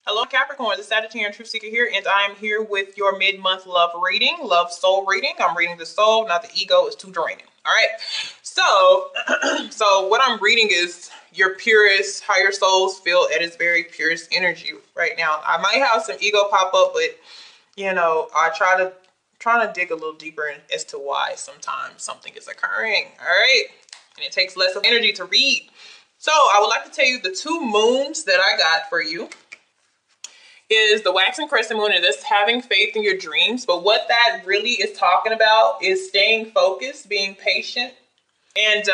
Hello Capricorn, the Sagittarian Truth Seeker here, and I am here with your mid-month love reading, love soul reading. I'm reading the soul, not the ego. It's too draining. All right. So what I'm reading is your purest, higher souls feel at its very purest energy right now. I might have some ego pop up, but I try to dig a little deeper as to why sometimes something is occurring. All right. And it takes less of energy to read. So I would like to tell you the two moons that I got for you is the waxing crescent moon, and that's having faith in your dreams. But what that really is talking about is staying focused, being patient, and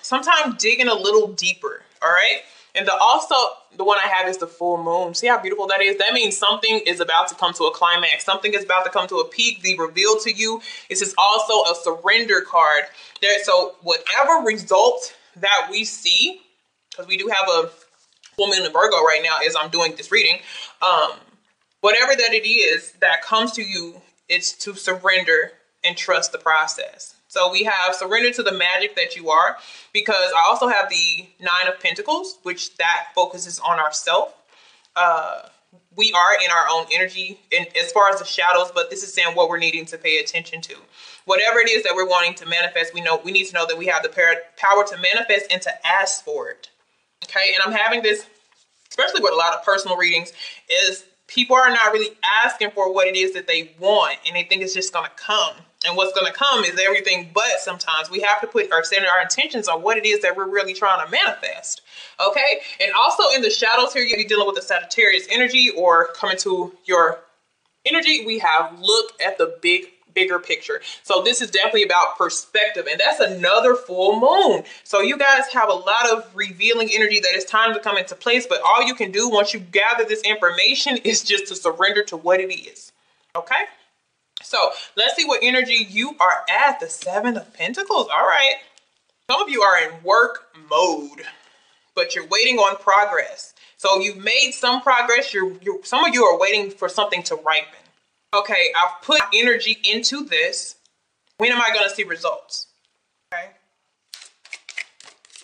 sometimes digging a little deeper. All right. And also the one I have is the full moon. See how beautiful that is? That means something is about to come to a climax. Something is about to come to a peak, be revealed to you. This is also a surrender card. So whatever result that we see, because we do have a woman in Virgo right now as I'm doing this reading, whatever that it is that comes to you, it's to surrender and trust the process. So we have surrender to the magic that you are, because I also have the Nine of Pentacles, which that focuses on ourself. We are in our own energy and as far as the shadows, but this is saying what we're needing to pay attention to. Whatever it is that we're wanting to manifest, we need to know that we have the power to manifest and to ask for it. Okay, and I'm having this, especially with a lot of personal readings, is people are not really asking for what it is that they want, and they think it's just going to come. And what's going to come is everything, but sometimes we have to put our center our intentions on what it is that we're really trying to manifest. Okay, and also in the shadows here, you'll be dealing with the Sagittarius energy or coming to your energy. We have look at the bigger picture. So this is definitely about perspective, and that's another full moon. So you guys have a lot of revealing energy that it's time to come into place, but all you can do once you gather this information is just to surrender to what it is. Okay, so let's see what energy you are at. The Seven of Pentacles. All right, some of you are in work mode, but you're waiting on progress. So you've made some progress. Some of you are waiting for something to ripen. Okay, I've put energy into this. When am I going to see results? Okay.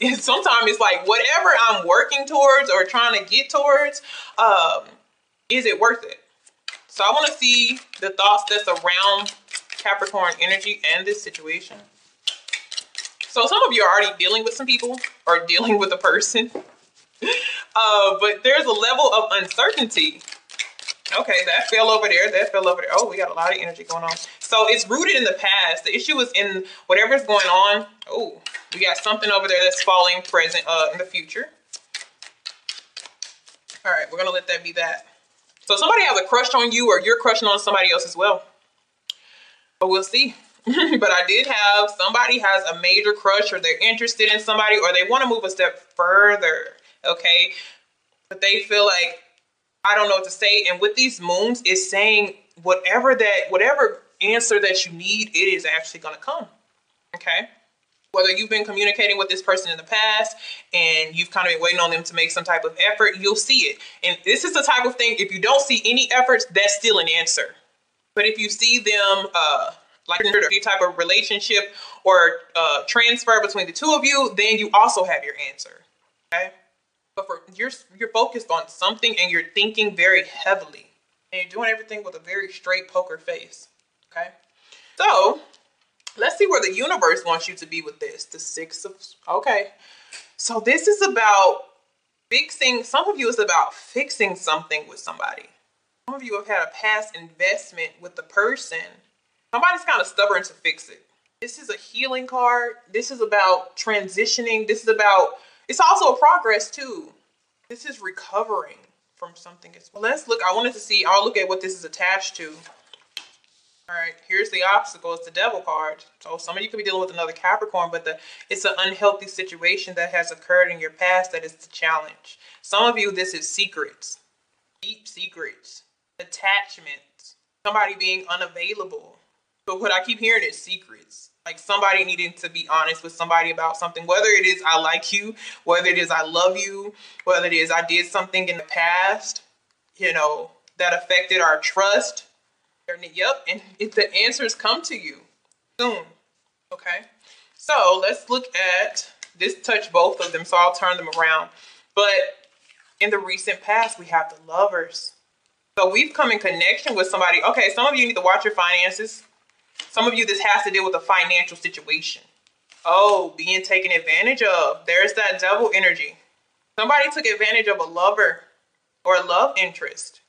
And sometimes it's like whatever I'm working towards or trying to get towards, is it worth it? So I want to see the thoughts that's around Capricorn energy and this situation. So some of you are already dealing with some people or dealing with a person, but there's a level of uncertainty. Okay, that fell over there. That fell over there. Oh, we got a lot of energy going on. So it's rooted in the past. The issue is in whatever's going on. Oh, we got something over there that's falling present in the future. All right, we're going to let that be that. So somebody has a crush on you or you're crushing on somebody else as well. But we'll see. But I did have somebody has a major crush or they're interested in somebody or they want to move a step further. Okay, but they feel like, I don't know what to say. And with these moons, it's saying whatever answer that you need, it is actually going to come. Okay. Whether you've been communicating with this person in the past and you've kind of been waiting on them to make some type of effort, you'll see it. And this is the type of thing, if you don't see any efforts, that's still an answer. But if you see them, like any type of relationship or transfer between the two of you, then you also have your answer. Okay. But you're focused on something and you're thinking very heavily and you're doing everything with a very straight poker face. Okay. So let's see where the universe wants you to be with this. The Six of, okay. So this is about fixing. Some of you is about fixing something with somebody. Some of you have had a past investment with the person. Somebody's kind of stubborn to fix it. This is a healing card. This is about transitioning. This is about, it's also a progress too. This is recovering from something. Let's look. I'll look at what this is attached to. All right, here's the obstacle. It's the Devil card. So some of you could be dealing with another Capricorn, but it's an unhealthy situation that has occurred in your past that is the challenge. Some of you, this is secrets, deep secrets, attachment, somebody being unavailable. But what I keep hearing is secrets. Like somebody needing to be honest with somebody about something, whether it is I like you, whether it is I love you, whether it is I did something in the past, that affected our trust. Yep, and the answers come to you soon. Okay, so let's look at this. Touch both of them, so I'll turn them around. But In the recent past, we have the Lovers. So we've come in connection with somebody. Okay, some of you need to watch your finances. Some of you, this has to deal with a financial situation. Oh, being taken advantage of. There's that devil energy. Somebody took advantage of a lover or a love interest.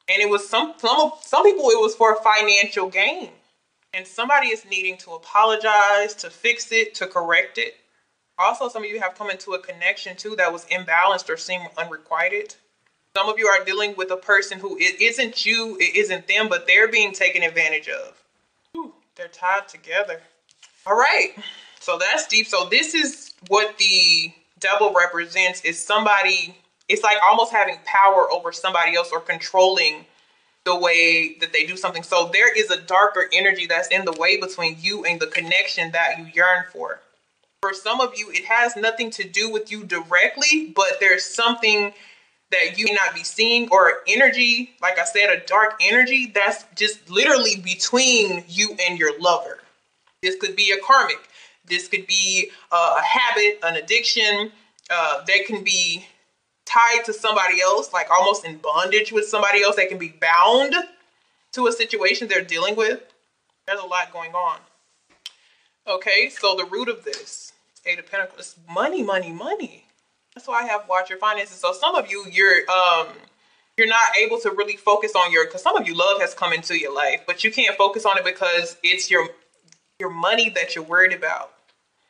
And it was some people, it was for financial gain. And somebody is needing to apologize, to fix it, to correct it. Also, some of you have come into a connection too that was imbalanced or seemed unrequited. Some of you are dealing with a person who it isn't you, it isn't them, but they're being taken advantage of. Whew, they're tied together. All right, so that's deep. So this is what the devil represents, is somebody, it's like almost having power over somebody else or controlling the way that they do something. So there is a darker energy that's in the way between you and the connection that you yearn for. For some of you, it has nothing to do with you directly, but there's something that you may not be seeing, or energy, like I said, a dark energy that's just literally between you and your lover. This could be a karmic. This could be a habit, an addiction. They can be tied to somebody else, like almost in bondage with somebody else. They can be bound to a situation they're dealing with. There's a lot going on. Okay, so the root of this, Eight of Pentacles, is money, money, money. That's why I have watch your finances. So some of you, you're not able to really focus on because some of you, love has come into your life, but you can't focus on it because it's your money that you're worried about,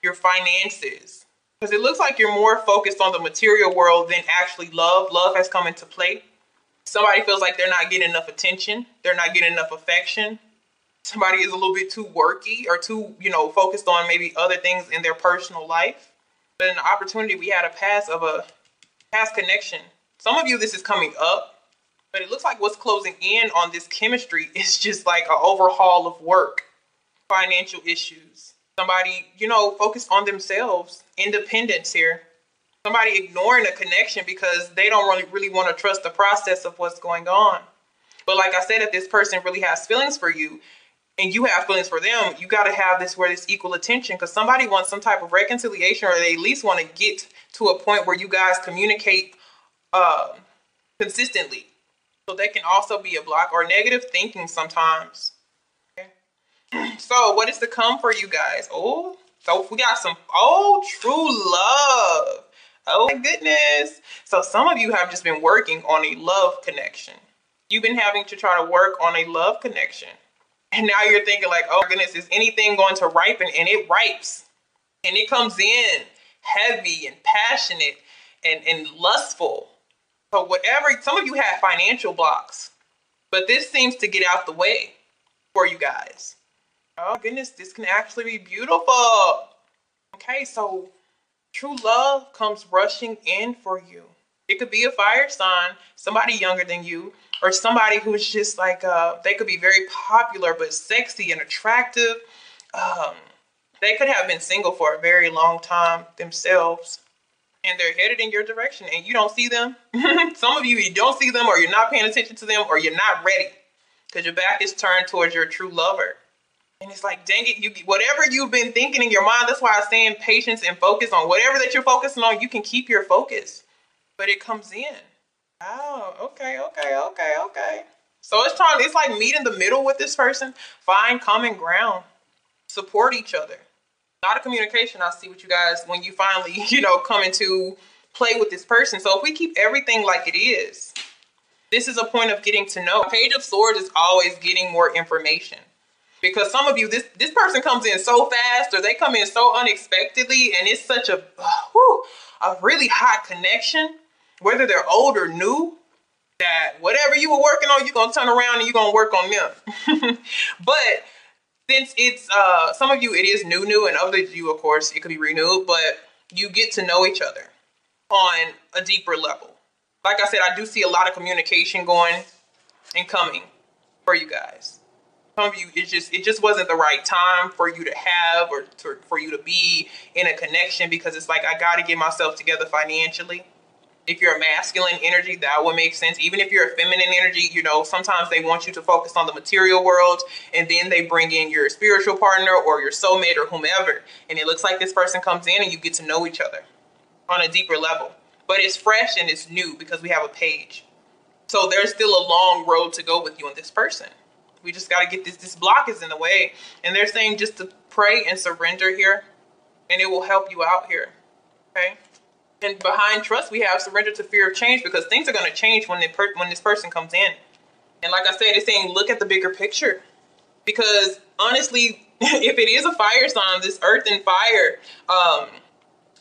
your finances. Because it looks like you're more focused on the material world than actually love. Love has come into play. Somebody feels like they're not getting enough attention. They're not getting enough affection. Somebody is a little bit too worky or too, focused on maybe other things in their personal life. But in the opportunity, we had a past connection. Some of you, this is coming up, but it looks like what's closing in on this chemistry is just like an overhaul of work, financial issues. Somebody, focused on themselves, independence here. Somebody ignoring a connection because they don't really want to trust the process of what's going on. But like I said, if this person really has feelings for you, and you have feelings for them, you got to have this where this equal attention, because somebody wants some type of reconciliation, or they at least want to get to a point where you guys communicate consistently. So that can also be a block, or negative thinking sometimes. Okay. So what is to come for you guys? Oh, so we got true love. Oh my goodness. So some of you have just been working on a love connection. You've been having to try to work on a love connection. And now you're thinking like, oh goodness, is anything going to ripen? And it ripes. And it comes in heavy and passionate and lustful. So some of you have financial blocks, but this seems to get out the way for you guys. Oh goodness, this can actually be beautiful. Okay, so true love comes rushing in for you. It could be a fire sign, somebody younger than you, or somebody who's just like, they could be very popular, but sexy and attractive. They could have been single for a very long time themselves, and they're headed in your direction and you don't see them. Some of you don't see them, or you're not paying attention to them, or you're not ready because your back is turned towards your true lover. And it's like, dang it, whatever you've been thinking in your mind, that's why I'm saying patience and focus on whatever that you're focusing on. You can keep your focus, but it comes in. Oh, okay. So it's like meet in the middle with this person, find common ground, support each other. A lot of communication, I see with you guys when you finally, come into play with this person. So if we keep everything like it is, this is a point of getting to know. Page of Swords is always getting more information. Because some of you, this person comes in so fast, or they come in so unexpectedly, and it's such a really hot connection. Whether they're old or new, that whatever you were working on, you're going to turn around and you're going to work on them. But since it's, some of you, it is new, and others of you, of course, it could be renewed, but you get to know each other on a deeper level. Like I said, I do see a lot of communication going and coming for you guys. Some of you, it just wasn't the right time for you to have, or for you to be in a connection, because it's like, I got to get myself together financially. If you're a masculine energy, that would make sense. Even if you're a feminine energy, sometimes they want you to focus on the material world, and then they bring in your spiritual partner or your soulmate or whomever. And it looks like this person comes in and you get to know each other on a deeper level. but it's fresh and it's new because we have a page. So there's still a long road to go with you and this person. We just got to get this block is in the way. And they're saying just to pray and surrender here, and it will help you out here. Okay. And behind trust, we have surrender to fear of change, because things are going to change when this person comes in. And like I said, it's saying look at the bigger picture, because honestly, if it is a fire sign, this earth and fire,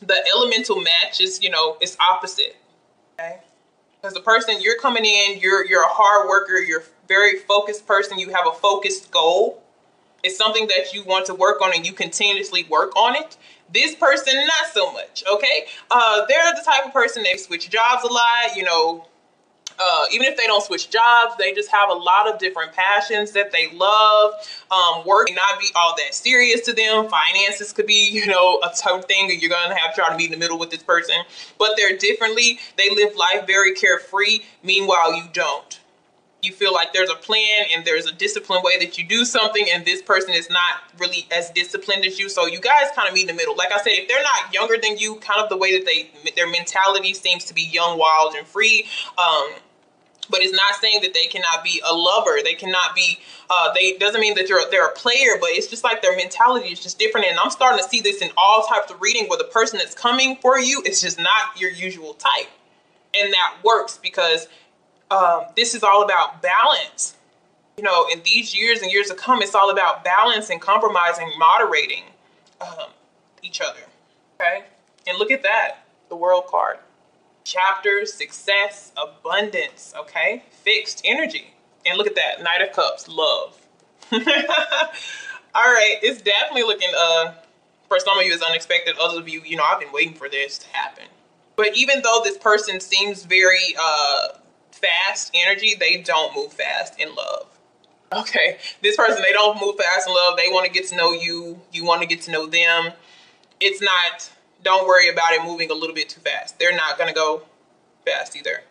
the elemental match is, it's opposite. Okay. Because the person you're coming in, you're a hard worker, you're a very focused person, you have a focused goal. It's something that you want to work on and you continuously work on it. This person, not so much, okay? They're the type of person, they switch jobs a lot, even if they don't switch jobs, they just have a lot of different passions that they love. Work may not be all that serious to them. Finances could be, a tough thing, and you're going to have to try to meet in the middle with this person. But they're differently. They live life very carefree. Meanwhile, you don't. You feel like there's a plan and there's a disciplined way that you do something, and this person is not really as disciplined as you. So you guys kind of meet in the middle. Like I said, if they're not younger than you, kind of the way that their mentality seems to be young, wild, and free. But it's not saying that they cannot be a lover. They cannot be, doesn't mean that they're a player, but it's just like their mentality is just different. And I'm starting to see this in all types of reading, where the person that's coming for you is just not your usual type. And that works because this is all about balance. In these years and years to come, it's all about balance and compromising, moderating each other. Okay. And look at that, the World card. Chapters, success, abundance, okay? Fixed energy. And look at that, Knight of Cups, love. All right, it's definitely looking, for some of you, it's unexpected. Others of you, I've been waiting for this to happen. But even though this person seems very fast energy, they don't move fast in love. Okay, this person, they don't move fast in love. They want to get to know you. You want to get to know them. It's not... Don't worry about it moving a little bit too fast. They're not going to go fast either.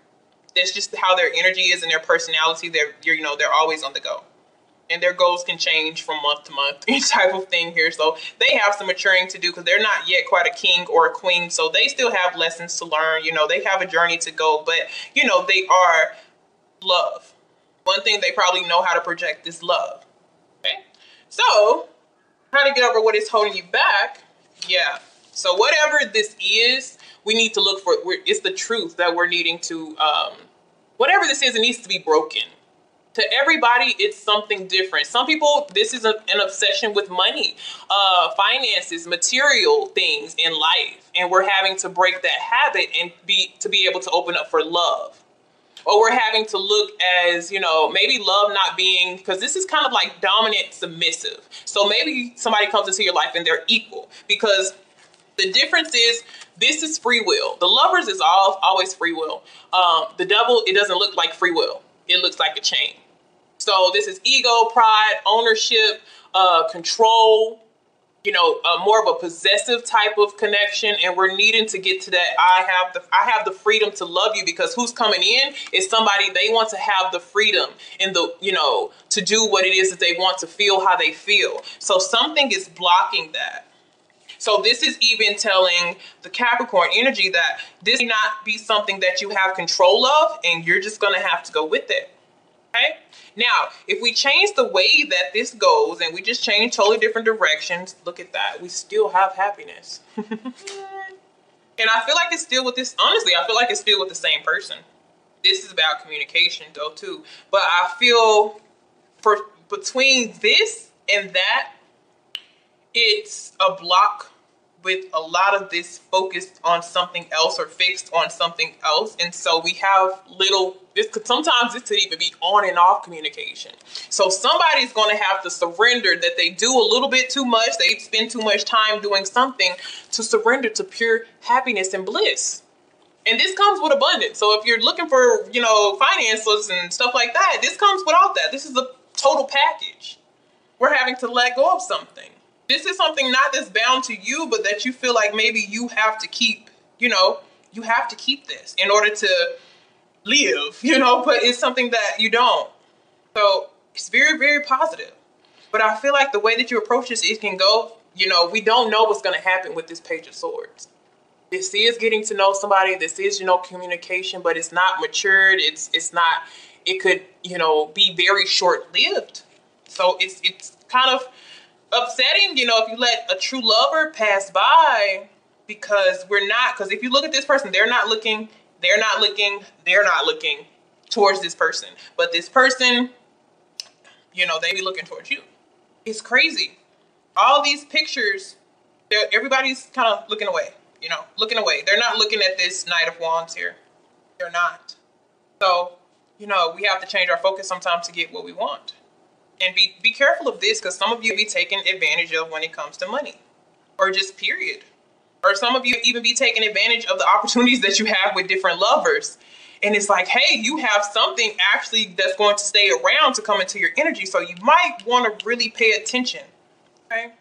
That's just how their energy is and their personality. They're always on the go. And their goals can change from month to month, each type of thing here. So they have some maturing to do, because they're not yet quite a king or a queen. So they still have lessons to learn. They have a journey to go. But, they are love. One thing they probably know how to project is love. Okay? So, how to get over what is holding you back? Yeah. So whatever this is, we need to look for, it's the truth that we're needing to, whatever this is, it needs to be broken. To everybody, it's something different. Some people, this is an obsession with money, finances, material things in life. And we're having to break that habit and to be able to open up for love. Or we're having to look as, maybe love not being, because this is kind of like dominant, submissive. So maybe somebody comes into your life and they're equal, because the difference is this is free will. The lovers is always free will. The devil, it doesn't look like free will. It looks like a chain. So this is ego, pride, ownership, control, more of a possessive type of connection. And we're needing to get to that. I have the freedom to love you, because who's coming in is somebody, they want to have the freedom and to do what it is that they want, to feel how they feel. So something is blocking that. So this is even telling the Capricorn energy that this may not be something that you have control of, and you're just going to have to go with it. Okay. Now, if we change the way that this goes and we just change totally different directions, look at that. We still have happiness. And I feel like it's still with this. Honestly, I feel like it's still with the same person. This is about communication though too. But I feel between this and that, it's a block with a lot of this focused on something else or fixed on something else. And so we have sometimes this could even be on and off communication. So somebody's going to have to surrender that they do a little bit too much. They spend too much time doing something to surrender to pure happiness and bliss. And this comes with abundance. So if you're looking for, finances and stuff like that, this comes with all that. This is a total package. We're having to let go of something. This is something not that's bound to you, but that you feel like maybe you have to keep, you have to keep this in order to live, but it's something that you don't. So it's very, very positive. But I feel like the way that you approach this, it can go, we don't know what's going to happen with this Page of Swords. This is getting to know somebody. This is, communication, but it's not matured. It's not, it could, be very short lived. So it's kind of upsetting, if you let a true lover pass by, because because if you look at this person, they're not looking towards this person. But this person, they be looking towards you. It's crazy. All these pictures, everybody's kind of looking away, looking away. They're not looking at this Knight of Wands here. They're not. So, we have to change our focus sometimes to get what we want. And be careful of this, because some of you be taken advantage of when it comes to money, or just period. Or some of you even be taking advantage of the opportunities that you have with different lovers. And it's like, hey, you have something actually that's going to stay around to come into your energy. So you might want to really pay attention. Okay.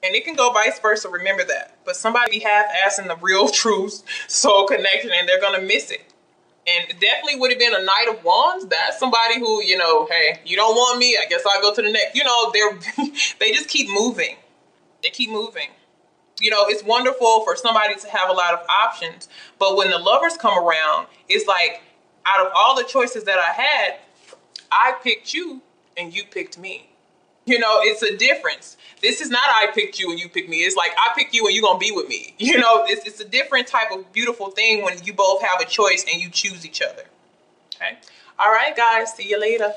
And it can go vice versa. Remember that. But somebody be half-assing the real true soul connection, and they're going to miss it. And it definitely would have been a Knight of Wands. That's somebody who, hey, you don't want me, I guess I'll go to the next. They just keep moving. They keep moving. It's wonderful for somebody to have a lot of options. But when the lovers come around, it's like, out of all the choices that I had, I picked you and you picked me. It's a difference. This is not I picked you and you picked me. It's like I picked you and you're going to be with me. It's a different type of beautiful thing when you both have a choice and you choose each other. Okay. All right, guys. See you later.